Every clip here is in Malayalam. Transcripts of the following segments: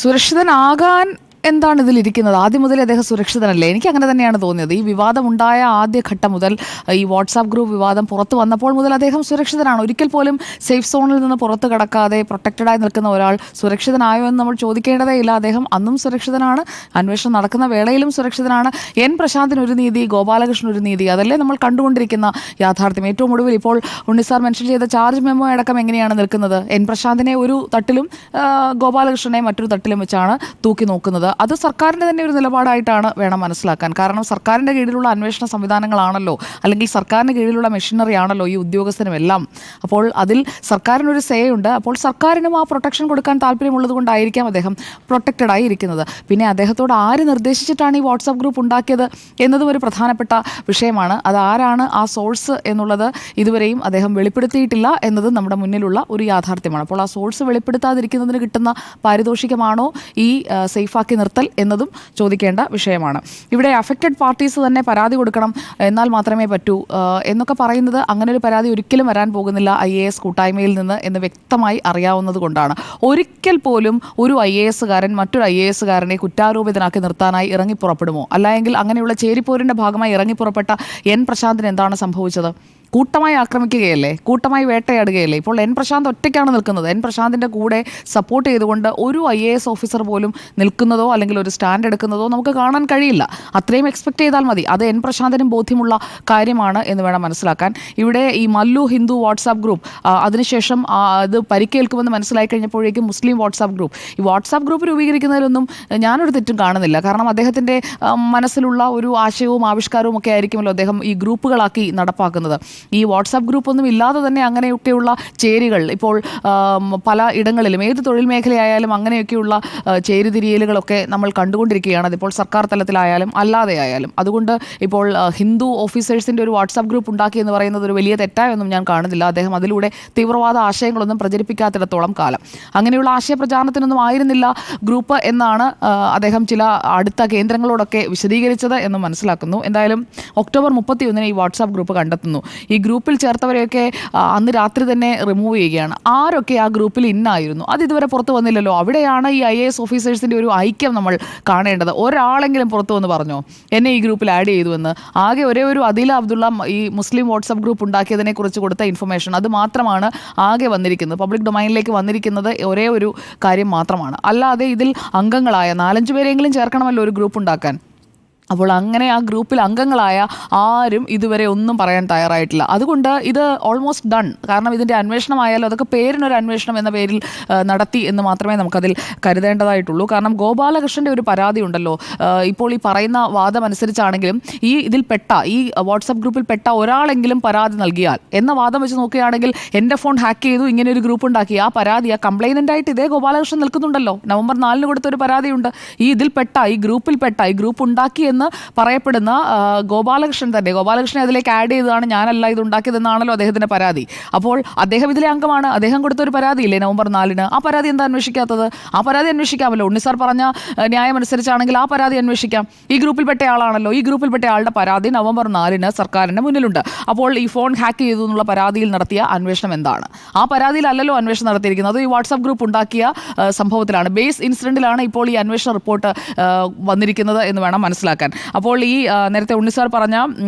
സുരക്ഷിതനാകാൻ എന്താണ് ഇതിലിരിക്കുന്നത്? ആദ്യം മുതലേ അദ്ദേഹം സുരക്ഷിതനല്ലേ? എനിക്ക് അങ്ങനെ തന്നെയാണ് തോന്നിയത്. ഈ വിവാദമുണ്ടായ ആദ്യ ഘട്ടം മുതൽ ഈ വാട്സാപ്പ് ഗ്രൂപ്പ് വിവാദം പുറത്തു വന്നപ്പോൾ മുതൽ അദ്ദേഹം സുരക്ഷിതനാണ്. ഒരിക്കൽ പോലും സേഫ് സോണിൽ നിന്ന് പുറത്ത് കടക്കാതെ പ്രൊട്ടക്റ്റഡായി നിൽക്കുന്ന ഒരാൾ സുരക്ഷിതനായോ എന്ന് നമ്മൾ ചോദിക്കേണ്ടതേ ഇല്ല. അദ്ദേഹം അന്നും സുരക്ഷിതനാണ്, അന്വേഷണം നടക്കുന്ന വേളയിലും സുരക്ഷിതനാണ്. എൻ പ്രശാന്തിന് ഒരു നീതി, ഗോപാലകൃഷ്ണൻ ഒരു നീതി, അതല്ലേ നമ്മൾ കണ്ടുകൊണ്ടിരിക്കുന്ന യാഥാർത്ഥ്യം. ഏറ്റവും ഒടുവിൽ ഇപ്പോൾ ഉണ്ണിസാർ മെൻഷൻ ചെയ്ത ചാർജ് മെമ്മോ അടക്കം എങ്ങനെയാണ് നിൽക്കുന്നത്? എൻ പ്രശാന്തിനെ ഒരു തട്ടിലും ഗോപാലകൃഷ്ണനെ മറ്റൊരു തട്ടിലും വെച്ചാണ് തൂക്കി നോക്കുന്നത്. അത് സർക്കാരിൻ്റെ തന്നെ ഒരു നിലപാടായിട്ടാണ് വേണം മനസ്സിലാക്കാൻ. കാരണം സർക്കാരിൻ്റെ കീഴിലുള്ള അന്വേഷണ സംവിധാനങ്ങളാണല്ലോ, അല്ലെങ്കിൽ സർക്കാരിന് കീഴിലുള്ള മെഷീനറി ആണല്ലോ ഈ ഉദ്യോഗസ്ഥനും എല്ലാം. അപ്പോൾ അതിൽ സർക്കാരിനൊരു സേ ഉണ്ട്. അപ്പോൾ സർക്കാരിനും ആ പ്രൊട്ടക്ഷൻ കൊടുക്കാൻ താല്പര്യമുള്ളത് കൊണ്ടായിരിക്കാം അദ്ദേഹം പ്രൊട്ടക്റ്റഡായി ഇരിക്കുന്നത്. പിന്നെ അദ്ദേഹത്തോട് ആര് നിർദ്ദേശിച്ചിട്ടാണ് ഈ വാട്സാപ്പ് ഗ്രൂപ്പ് ഉണ്ടാക്കിയത് എന്നതും ഒരു പ്രധാനപ്പെട്ട വിഷയമാണ്. അത് ആരാണ് ആ സോഴ്സ് എന്നുള്ളത് ഇതുവരെയും അദ്ദേഹം വെളിപ്പെടുത്തിയിട്ടില്ല എന്നതും നമ്മുടെ മുന്നിലുള്ള ഒരു യാഥാർത്ഥ്യമാണ്. അപ്പോൾ ആ സോഴ്സ് വെളിപ്പെടുത്താതിരിക്കുന്നതിന് കിട്ടുന്ന പാരിതോഷികമാണോ ഈ സേഫാക്കി നിർത്തൽ എന്നതും ചോദിക്കേണ്ട വിഷയമാണ്. ഇവിടെ അഫക്റ്റഡ് പാർട്ടീസ് തന്നെ പരാതി കൊടുക്കണം, എന്നാൽ മാത്രമേ പറ്റൂ എന്നൊക്കെ പറയുന്നത്, അങ്ങനെ ഒരു പരാതി ഒരിക്കലും വരാൻ പോകുന്നില്ല IAS കൂട്ടായ്മയിൽ നിന്ന് എന്ന് വ്യക്തമായി അറിയാവുന്നത് കൊണ്ടാണ്. ഒരിക്കൽ പോലും ഒരു IAS കാരൻ മറ്റൊരു IAS കാരനെ കുറ്റാരോപിതനാക്കി നിർത്താനായി ഇറങ്ങിപ്പുറപ്പെടുമോ? അല്ലെങ്കിൽ അങ്ങനെയുള്ള ചേരിപ്പോരിൻ്റെ ഭാഗമായി ഇറങ്ങിപ്പുറപ്പെട്ട എൻ പ്രശാന്തിന് എന്താണ് സംഭവിച്ചത്? കൂട്ടമായി ആക്രമിക്കുകയല്ലേ, കൂട്ടമായി വേട്ടയാടുകയല്ലേ? ഇപ്പോൾ എൻ പ്രശാന്ത് ഒറ്റയ്ക്കാണ് നിൽക്കുന്നത്. എൻ പ്രശാന്തിൻ്റെ കൂടെ സപ്പോർട്ട് ചെയ്തുകൊണ്ട് ഒരു IAS ഓഫീസർ പോലും നിൽക്കുന്നതോ അല്ലെങ്കിൽ ഒരു സ്റ്റാൻഡ് എടുക്കുന്നതോ നമുക്ക് കാണാൻ കഴിയില്ല. അത്രയും എക്സ്പെക്ട് ചെയ്താൽ മതി. അത് എൻ പ്രശാന്തിനും ബോധ്യമുള്ള കാര്യമാണ് എന്ന് വേണം മനസ്സിലാക്കാൻ. ഇവിടെ ഈ മല്ലു ഹിന്ദു വാട്സാപ്പ് ഗ്രൂപ്പ്, അതിനുശേഷം അത് പരിക്കേൽക്കുമെന്ന് മനസ്സിലായി കഴിഞ്ഞപ്പോഴേക്കും മുസ്ലിം വാട്സാപ്പ് ഗ്രൂപ്പ്, ഈ വാട്സാപ്പ് ഗ്രൂപ്പ് രൂപീകരിക്കുന്നതിലൊന്നും ഞാനൊരു തെറ്റും കാണുന്നില്ല. കാരണം അദ്ദേഹത്തിൻ്റെ മനസ്സിലുള്ള ഒരു ആശയവും ആവിഷ്കാരവും ഒക്കെ ആയിരിക്കുമല്ലോ അദ്ദേഹം ഈ ഗ്രൂപ്പുകളാക്കി നടപ്പാക്കുന്നത്. ഈ വാട്സാപ്പ് ഗ്രൂപ്പൊന്നും ഇല്ലാതെ തന്നെ അങ്ങനെയൊക്കെയുള്ള ചേരികൾ ഇപ്പോൾ പല ഇടങ്ങളിലും, ഏത് തൊഴിൽ മേഖലയായാലും അങ്ങനെയൊക്കെയുള്ള ചേരിതിരിയലുകളൊക്കെ നമ്മൾ കണ്ടുകൊണ്ടിരിക്കുകയാണ്. അതിപ്പോൾ സർക്കാർ തലത്തിലായാലും അല്ലാതെ ആയാലും. അതുകൊണ്ട് ഇപ്പോൾ ഹിന്ദു ഓഫീസേഴ്സിൻ്റെ ഒരു വാട്സാപ്പ് ഗ്രൂപ്പ് ഉണ്ടാക്കി എന്ന് പറയുന്നത് ഒരു വലിയ തെറ്റായൊന്നും ഞാൻ കാണുന്നില്ല. അദ്ദേഹം അതിലൂടെ തീവ്രവാദ ആശയങ്ങളൊന്നും പ്രചരിപ്പിക്കാത്തിടത്തോളം കാലം അങ്ങനെയുള്ള ആശയപ്രചാരണത്തിനൊന്നും ആയിരുന്നില്ല ഗ്രൂപ്പ് എന്നാണ് അദ്ദേഹം ചില അടുത്ത കേന്ദ്രങ്ങളോടൊക്കെ വിശദീകരിച്ചത് എന്ന് മനസ്സിലാക്കുന്നു. എന്തായാലും ഒക്ടോബർ 31 ഈ വാട്സാപ്പ് ഗ്രൂപ്പ് കണ്ടെത്തുന്നു. ഈ ഗ്രൂപ്പിൽ ചേർത്തവരെയൊക്കെ അന്ന് രാത്രി തന്നെ റിമൂവ് ചെയ്യുകയാണ്. ആരൊക്കെ ആ ഗ്രൂപ്പിൽ ഇന്നായിരുന്നു അത് ഇതുവരെ പുറത്തു വന്നില്ലല്ലോ. അവിടെയാണ് ഈ IAS ഓഫീസേഴ്സിൻ്റെ ഒരു ഐക്യം നമ്മൾ കാണേണ്ടത്. ഒരാളെങ്കിലും പുറത്തു വന്ന് പറഞ്ഞോ എന്നെ ഈ ഗ്രൂപ്പിൽ ആഡ് ചെയ്തു എന്ന്? ആകെ ഒരേ ഒരു അദില അബ്ദുള്ള ഈ മുസ്ലിം വാട്സാപ്പ് ഗ്രൂപ്പ് ഉണ്ടാക്കിയതിനെ കുറിച്ച് കൊടുത്ത ഇൻഫർമേഷൻ, അത് മാത്രമാണ് ആകെ വന്നിരിക്കുന്നത്. പബ്ലിക് ഡൊമൈനിലേക്ക് വന്നിരിക്കുന്നത് ഒരേ ഒരു കാര്യം മാത്രമാണ്. അല്ലാതെ ഇതിൽ അംഗങ്ങളായ 4-5 പേരെങ്കിലും ചേർക്കണമല്ലോ ഒരു ഗ്രൂപ്പ് ഉണ്ടാക്കാൻ. അപ്പോൾ അങ്ങനെ ആ ഗ്രൂപ്പിൽ അംഗങ്ങളായ ആരും ഇതുവരെ ഒന്നും പറയാൻ തയ്യാറായിട്ടില്ല. അതുകൊണ്ട് ഇത് ഓൾമോസ്റ്റ് ഡൺ. കാരണം ഇതിൻ്റെ അന്വേഷണമായാലും അതൊക്കെ പേരിനൊരു അന്വേഷണം എന്ന പേരിൽ നടത്തി എന്ന് മാത്രമേ നമുക്കതിൽ കരുതേണ്ടതായിട്ടുള്ളൂ. കാരണം ഗോപാലകൃഷ്ണൻ്റെ ഒരു പരാതി ഉണ്ടല്ലോ. ഇപ്പോൾ ഈ പറയുന്ന വാദം അനുസരിച്ചാണെങ്കിലും ഇതിൽപ്പെട്ട ഈ വാട്സാപ്പ് ഗ്രൂപ്പിൽ പെട്ട ഒരാളെങ്കിലും പരാതി നൽകിയാൽ എന്ന വാദം വെച്ച് നോക്കുകയാണെങ്കിൽ എൻ്റെ ഫോൺ ഹാക്ക് ചെയ്തു, ഇങ്ങനെ ഒരു ഗ്രൂപ്പ് ഉണ്ടാക്കി, ആ പരാതി ആ കംപ്ലൈനൻ്റായിട്ട് ഇതേ ഗോപാലകൃഷ്ണൻ നിൽക്കുന്നുണ്ടല്ലോ. നവംബർ 4 കൊടുത്തൊരു പരാതിയുണ്ട്. ഈ ഗ്രൂപ്പിൽപ്പെട്ട ഈ ഗ്രൂപ്പ് ഉണ്ടാക്കി എന്ന് പറയപ്പെടുന്ന ഗോപാലകൃഷ്ണൻ തന്നെ. ഗോപാലകൃഷ്ണൻ അതിലേക്ക് ആഡ് ചെയ്തതാണ്, ഞാനല്ല ഇത് ഉണ്ടാക്കിയതെന്നാണല്ലോ അദ്ദേഹത്തിൻ്റെ പരാതി. അപ്പോൾ അദ്ദേഹം ഇതിലെ അംഗമാണ്. അദ്ദേഹം കൊടുത്തൊരു പരാതിയില്ലേ നവംബർ 4-ന്? ആ പരാതി എന്താ അന്വേഷിക്കാത്തത്? ആ പരാതി അന്വേഷിക്കാമല്ലോ. ഉണ്ണിസാർ പറഞ്ഞ ന്യായം അനുസരിച്ചാണെങ്കിൽ ആ പരാതി അന്വേഷിക്കാം. ഈ ഗ്രൂപ്പിൽപ്പെട്ട ആളാണല്ലോ. ഈ ഗ്രൂപ്പിൽപ്പെട്ട ആളുടെ പരാതി നവംബർ 4-ന് സർക്കാരിൻ്റെ മുന്നിലുണ്ട്. അപ്പോൾ ഈ ഫോൺ ഹാക്ക് ചെയ്തു എന്നുള്ള പരാതിയിൽ നടത്തിയ അന്വേഷണം എന്താണ്? ആ പരാതിയിലല്ലല്ലോ അന്വേഷണം നടത്തിയിരിക്കുന്നത്. അത് ഈ വാട്സാപ്പ് ഗ്രൂപ്പ് ഉണ്ടാക്കിയ സംഭവത്തിലാണ്, ബേസ് ഇൻസിഡൻറ്റിലാണ് ഇപ്പോൾ ഈ അന്വേഷണ റിപ്പോർട്ട് വന്നിരിക്കുന്നത് എന്ന് വേണം മനസ്സിലാക്കാൻ. അപ്പോൾ ഈ നേരത്തെ ഉണ്ണിസാർ പറഞ്ഞ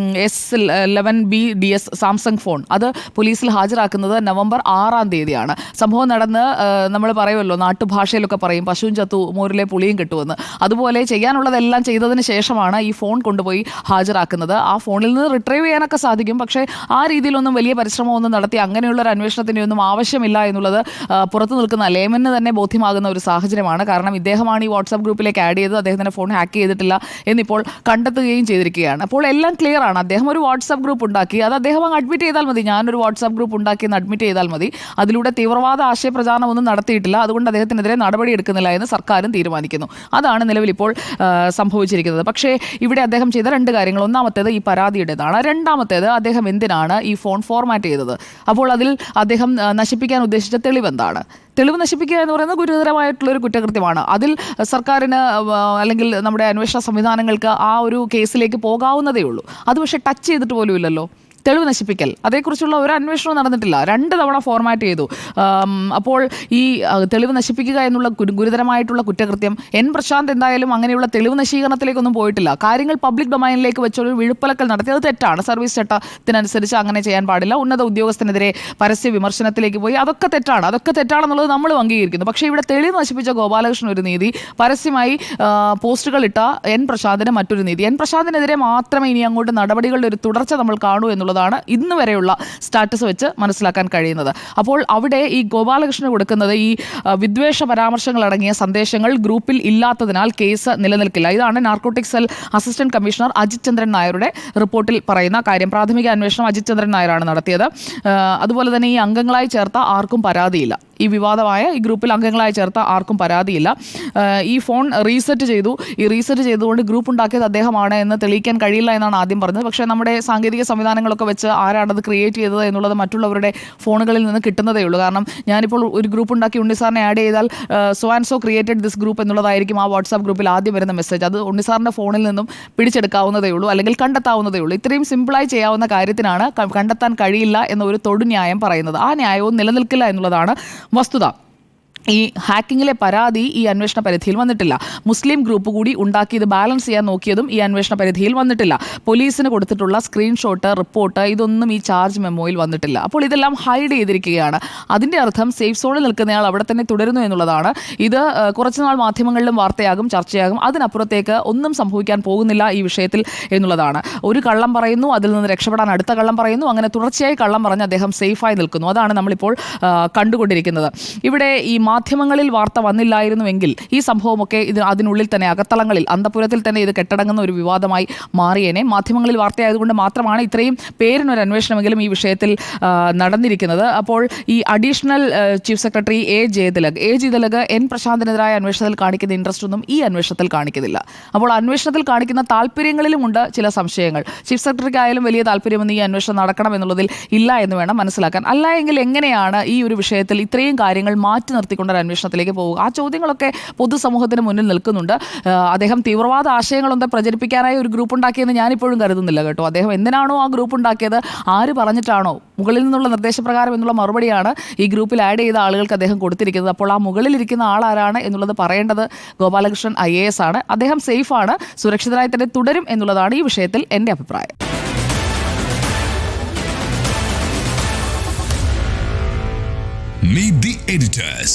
S11B-DS സാംസങ് ഫോൺ, അത് പോലീസിൽ ഹാജരാക്കുന്നത് നവംബർ 6 സംഭവം നടന്ന് നമ്മൾ പറയുമല്ലോ, നാട്ടുഭാഷയിലൊക്കെ പറയും പശുവും ചത്തു മോരിലെ പുളിയും കിട്ടുമെന്ന്. അതുപോലെ ചെയ്യാനുള്ളതെല്ലാം ചെയ്തതിന് ശേഷമാണ് ഈ ഫോൺ കൊണ്ടുപോയി ഹാജരാക്കുന്നത്. ആ ഫോണിൽ നിന്ന് റിട്രീവ് ചെയ്യാനൊക്കെ സാധിക്കും, പക്ഷേ ആ രീതിയിലൊന്നും വലിയ പരിശ്രമമൊന്നും നടത്തി അങ്ങനെയുള്ളൊരു അന്വേഷണത്തിൻ്റെ ഒന്നും ആവശ്യമില്ല എന്നുള്ളത് പുറത്തു നിൽക്കുന്ന ലേമന് തന്നെ ബോധ്യമാകുന്ന ഒരു സാഹചര്യമാണ്. കാരണം ഇദ്ദേഹമാണ് ഈ വാട്സാപ്പ് ഗ്രൂപ്പിലേക്ക് ആഡ് ചെയ്തത്, അദ്ദേഹത്തിൻ്റെ ഫോൺ ഹാക്ക് ചെയ്തിട്ടില്ല എന്നിപ്പോൾ കണ്ടെത്തുകയും ചെയ്തിരിക്കുകയാണ്. അപ്പോൾ എല്ലാം ക്ലിയർ ആണ്. അദ്ദേഹം ഒരു വാട്സാപ്പ് ഗ്രൂപ്പ് ഉണ്ടാക്കി, അത് അദ്ദേഹം അങ്ങ് അഡ്മിറ്റ് ചെയ്താൽ മതി. ഞാനൊരു വാട്സാപ്പ് ഗ്രൂപ്പ് ഉണ്ടാക്കി എന്ന് അഡ്മിറ്റ് ചെയ്താൽ മതി. അതിലൂടെ തീവ്രവാദ ആശയപ്രചാരണമൊന്നും നടത്തിയിട്ടില്ല, അതുകൊണ്ട് അദ്ദേഹത്തിനെതിരെ നടപടി എടുക്കുന്നില്ല എന്ന് സർക്കാരും തീരുമാനിക്കുന്നു. അതാണ് നിലവിൽ ഇപ്പോൾ സംഭവിച്ചിരിക്കുന്നത്. പക്ഷേ ഇവിടെ അദ്ദേഹം ചെയ്ത 2 കാര്യങ്ങൾ. ഒന്നാമത്തേത് ഈ പരാതിയുടേതാണ്. രണ്ടാമത്തേത് അദ്ദേഹം എന്തിനാണ് ഈ ഫോൺ ഫോർമാറ്റ് ചെയ്തത്? അപ്പോൾ അതിൽ അദ്ദേഹം നശിപ്പിക്കാൻ ഉദ്ദേശിച്ച തെളിവെന്താണ്? തെളിവ് നശിപ്പിക്കുക എന്ന് പറയുന്നത് ഗുരുതരമായിട്ടുള്ളൊരു കുറ്റകൃത്യമാണ്. അതിൽ സർക്കാരിന് അല്ലെങ്കിൽ നമ്മുടെ അന്വേഷണ സംവിധാനങ്ങൾക്ക് ആ ഒരു കേസിലേക്ക് പോകാവുന്നതേ ഉള്ളൂ. അത് പക്ഷേ ടച്ച് ചെയ്തിട്ട് പോലും ഇല്ലല്ലോ. തെളിവ് നശിപ്പിക്കൽ, അതേക്കുറിച്ചുള്ള ഒരു അന്വേഷണവും നടന്നിട്ടില്ല. 2 തവണ ഫോർമാറ്റ് ചെയ്തു. അപ്പോൾ ഈ തെളിവ് നശിപ്പിക്കുക എന്നുള്ള ഗുരുതരമായിട്ടുള്ള കുറ്റകൃത്യം, എൻ പ്രശാന്ത് എന്തായാലും അങ്ങനെയുള്ള തെളിവ് നശീകരണത്തിലേക്കൊന്നും പോയിട്ടില്ല. കാര്യങ്ങൾ പബ്ലിക് ഡൊമൈനിലേക്ക് വെച്ചൊരു വിഴുപ്പലക്കൽ നടത്തി, അത് തെറ്റാണ്. സർവീസ് ചട്ടത്തിനനുസരിച്ച് അങ്ങനെ ചെയ്യാൻ പാടില്ല. ഉന്നത ഉദ്യോഗസ്ഥനെതിരെ പരസ്യ വിമർശനത്തിലേക്ക് പോയി, അതൊക്കെ തെറ്റാണെന്നുള്ളത് നമ്മളും അംഗീകരിക്കുന്നു. പക്ഷേ ഇവിടെ തെളിവ് നശിപ്പിച്ച ഗോപാലകൃഷ്ണൻ ഒരു നീതി, പരസ്യമായി പോസ്റ്റുകൾ ഇട്ട എൻ പ്രശാന്തിന് മറ്റൊരു നീതി. എൻ പ്രശാന്തിനെതിരെ മാത്രമേ ഇനി അങ്ങോട്ട് നടപടികളുടെ ഒരു തുടർച്ച നമ്മൾ കാണൂ എന്നുള്ളതാണ് ഇന്ന് വരെയുള്ള സ്റ്റാറ്റസ് വെച്ച് മനസ്സിലാക്കാൻ കഴിയുന്നത്. അപ്പോൾ അവിടെ ഈ ഗോപാലകൃഷ്ണന് കൊടുക്കുന്നത് ഈ വിദ്വേഷ പരാമർശങ്ങൾ അടങ്ങിയ സന്ദേശങ്ങൾ ഗ്രൂപ്പിൽ ഇല്ലാത്തതിനാൽ കേസ് നിലനിൽക്കില്ല. ഇതാണ് narcotic cell assistant commissioner Ajith Chandran നായരുടെ റിപ്പോർട്ടിൽ പറയുന്ന കാര്യം. പ്രാഥമിക അന്വേഷണം അജിത് ചന്ദ്രൻ നായരാണ് നടത്തിയത്. അതുപോലെ തന്നെ ഈ അംഗങ്ങളായി ചേർത്ത ആർക്കും പരാതിയില്ല. ഈ വിവാദമായ ഈ ഗ്രൂപ്പിൽ അംഗങ്ങളായി ചേർത്ത ആർക്കും പരാതിയില്ല. ഈ ഫോൺ റീസെറ്റ് ചെയ്തു. ഈ റീസെറ്റ് ചെയ്തുകൊണ്ട് ഗ്രൂപ്പ് ഉണ്ടാക്കിയത് അദ്ദേഹമാണ് എന്ന് തെളിയിക്കാൻ കഴിയില്ല എന്നാണ് ആദ്യം പറഞ്ഞത്. പക്ഷേ നമ്മുടെ സാങ്കേതിക സംവിധാനങ്ങളൊക്കെ വെച്ച് ആരാണത് ക്രിയേറ്റ് ചെയ്തത് എന്നുള്ളത് മറ്റുള്ളവരുടെ ഫോണുകളിൽ നിന്ന് കിട്ടുന്നതേ ഉള്ളൂ. കാരണം ഞാനിപ്പോൾ ഒരു ഗ്രൂപ്പ് ഉണ്ടാക്കി ഉണ്ണിസാറിനെ ആഡ് ചെയ്താൽ so and so created this group എന്നുള്ളതായിരിക്കും ആ വാട്സാപ്പ് ഗ്രൂപ്പിൽ ആദ്യം വരുന്ന മെസ്സേജ്. അത് ഉണ്ണിസാറിൻ്റെ ഫോണിൽ നിന്നും പിടിച്ചെടുക്കാവുന്നതേ ഉള്ളൂ, അല്ലെങ്കിൽ കണ്ടെത്താവുന്നതേ ഉള്ളൂ. ഇത്രയും സിമ്പിളായി ചെയ്യാവുന്ന കാര്യത്തിനാണ് കണ്ടെത്താൻ കഴിയില്ല എന്ന ഒരു തൊടുന്യായം പറയുന്നത്. ആ ന്യായവും നിലനിൽക്കില്ല എന്നുള്ളതാണ് വസ്തുത. ഈ ഹാക്കിങ്ങിലെ പരാതി ഈ അന്വേഷണ പരിധിയിൽ വന്നിട്ടില്ല. മുസ്ലിം ഗ്രൂപ്പ് കൂടി ഉണ്ടാക്കി ഇത് ബാലൻസ് ചെയ്യാൻ നോക്കിയതും ഈ അന്വേഷണ പരിധിയിൽ വന്നിട്ടില്ല. പോലീസിന് കൊടുത്തിട്ടുള്ള സ്ക്രീൻഷോട്ട്, റിപ്പോർട്ട്, ഇതൊന്നും ഈ ചാർജ് മെമ്മോയിൽ വന്നിട്ടില്ല. അപ്പോൾ ഇതെല്ലാം ഹൈഡ് ചെയ്തിരിക്കുകയാണ്. അതിൻ്റെ അർത്ഥം സേഫ് സോണിൽ നിൽക്കുന്നയാൾ അവിടെ തന്നെ തുടരുന്നു എന്നുള്ളതാണ്. ഇത് കുറച്ചുനാൾ മാധ്യമങ്ങളിലും വാർത്തയാകും, ചർച്ചയാകും. അതിനപ്പുറത്തേക്ക് ഒന്നും സംഭവിക്കാൻ പോകുന്നില്ല ഈ വിഷയത്തിൽ എന്നുള്ളതാണ്. ഒരു കള്ളം പറയുന്നു, അതിൽ നിന്ന് രക്ഷപ്പെടാൻ അടുത്ത കള്ളം പറയുന്നു, അങ്ങനെ തുടർച്ചയായി കള്ളം പറഞ്ഞ് അദ്ദേഹം സേഫായി നിൽക്കുന്നു. അതാണ് നമ്മളിപ്പോൾ കണ്ടുകൊണ്ടിരിക്കുന്നത്. ഇവിടെ ഈ മാധ്യമങ്ങളിൽ വാർത്ത വന്നില്ലായിരുന്നുവെങ്കിൽ ഈ സംഭവമൊക്കെ അതിനുള്ളിൽ തന്നെ, അകത്തളങ്ങളിൽ, അന്തപുരത്തിൽ തന്നെ ഇത് കെട്ടടങ്ങുന്ന ഒരു വിവാദമായി മാറിയേനെ. മാധ്യമങ്ങളിൽ വാർത്തയായതുകൊണ്ട് മാത്രമാണ് ഇത്രയും പേരിനൊരു അന്വേഷണമെങ്കിലും ഈ വിഷയത്തിൽ നടന്നിരിക്കുന്നത്. അപ്പോൾ ഈ additional chief secretary A Jayathilak N പ്രശാന്തിനെതിരായ അന്വേഷണത്തിൽ കാണിക്കുന്ന ഇൻട്രസ്റ്റ് ഒന്നും ഈ അന്വേഷണത്തിൽ കാണിക്കുന്നില്ല. അപ്പോൾ അന്വേഷണത്തിൽ കാണിക്കുന്ന താല്പര്യങ്ങളിലുമുണ്ട് ചില സംശയങ്ങൾ. ചീഫ് സെക്രട്ടറിക്കായാലും വലിയ താല്പര്യമൊന്നും ഈ അന്വേഷണം നടക്കണം എന്നുള്ളതിൽ ഇല്ല എന്ന് വേണം മനസ്സിലാക്കാൻ. അല്ല എങ്കിൽ എങ്ങനെയാണ് ഈ ഒരു വിഷയത്തിൽ ഇത്രയും കാര്യങ്ങൾ മാറ്റി നിർത്തിക്കൊണ്ട് ഒരു അന്വേഷണത്തിലേക്ക് പോവുക? ആ ചോദ്യങ്ങളൊക്കെ പൊതുസമൂഹത്തിന് മുന്നിൽ നിൽക്കുന്നുണ്ട്. അദ്ദേഹം തീവ്രവാദ ആശയങ്ങളൊന്നും പ്രചരിപ്പിക്കാനായി ഒരു ഗ്രൂപ്പ് ഉണ്ടാക്കിയെന്ന് ഞാനിപ്പോഴും കരുതുന്നില്ല കേട്ടോ. അദ്ദേഹം എന്തിനാണോ ആ ഗ്രൂപ്പ് ഉണ്ടാക്കിയത്, ആര് പറഞ്ഞിട്ടാണോ, മുകളിൽ നിന്നുള്ള നിർദ്ദേശപ്രകാരം എന്നുള്ള മറുപടിയാണ് ഈ ഗ്രൂപ്പിൽ ആഡ് ചെയ്ത ആളുകൾക്ക് അദ്ദേഹം കൊടുത്തിരിക്കുന്നത്. അപ്പോൾ ആ മുകളിലിരിക്കുന്ന ആളാരാണ് എന്നുള്ളത് പറയേണ്ടത് ഗോപാലകൃഷ്ണൻ IAS ആണ്. അദ്ദേഹം സേഫാണ്, സുരക്ഷിതരായി തന്നെ തുടരും എന്നുള്ളതാണ് ഈ വിഷയത്തിൽ എൻ്റെ അഭിപ്രായം. Meet the editors.